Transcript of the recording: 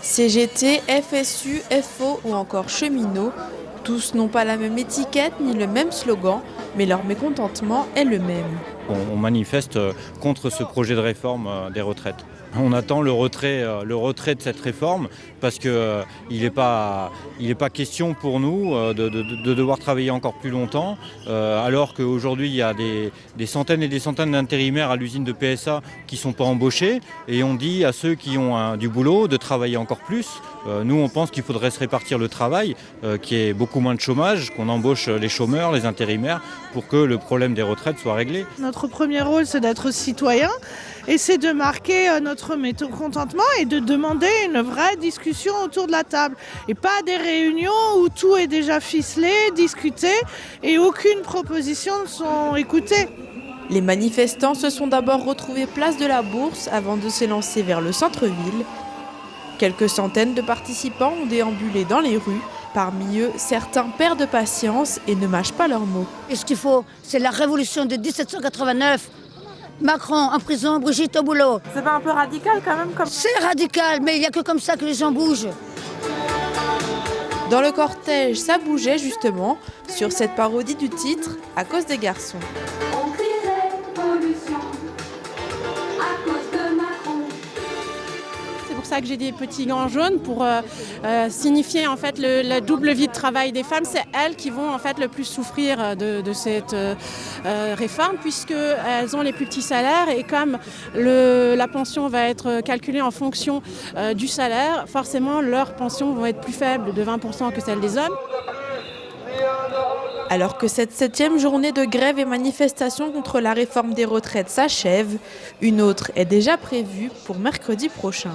CGT, FSU, FO ou encore cheminots, tous n'ont pas la même étiquette ni le même slogan, mais leur mécontentement est le même. On manifeste contre ce projet de réforme des retraites. On attend le retrait de cette réforme parce qu'il n'est pas question pour nous de devoir travailler encore plus longtemps, alors qu'aujourd'hui il y a des centaines et des centaines d'intérimaires à l'usine de PSA qui ne sont pas embauchés, et on dit à ceux qui ont du boulot de travailler encore plus. Nous on pense qu'il faudrait se répartir le travail, qu'il y ait beaucoup moins de chômage, qu'on embauche les chômeurs, les intérimaires, pour que le problème des retraites soit réglé. Notre premier rôle, c'est d'être citoyen et c'est de marquer notre mécontentement et de demander une vraie discussion autour de la table. Et pas des réunions où tout est déjà ficelé, discuté et aucune proposition ne sont écoutées. Les manifestants se sont d'abord retrouvés place de la Bourse avant de s'élancer vers le centre-ville. Quelques centaines de participants ont déambulé dans les rues. Parmi eux, certains perdent patience et ne mâchent pas leurs mots. Et ce qu'il faut, c'est la révolution de 1789. Macron en prison, Brigitte au boulot. C'est pas un peu radical quand même comme... C'est radical, mais il n'y a que comme ça que les gens bougent. Dans le cortège, ça bougeait justement sur cette parodie du titre « À cause des garçons ». On crierait pollution à cause de Macron. C'est pour ça que j'ai des petits gants jaunes pour signifier en fait la double vie de travail des femmes. C'est elles qui vont en fait le plus souffrir de cette réforme, puisqu'elles ont les plus petits salaires, et comme la pension va être calculée en fonction du salaire, forcément leurs pensions vont être plus faibles de 20% que celles des hommes. Alors que cette 7e journée de grève et manifestation contre la réforme des retraites s'achève, une autre est déjà prévue pour mercredi prochain.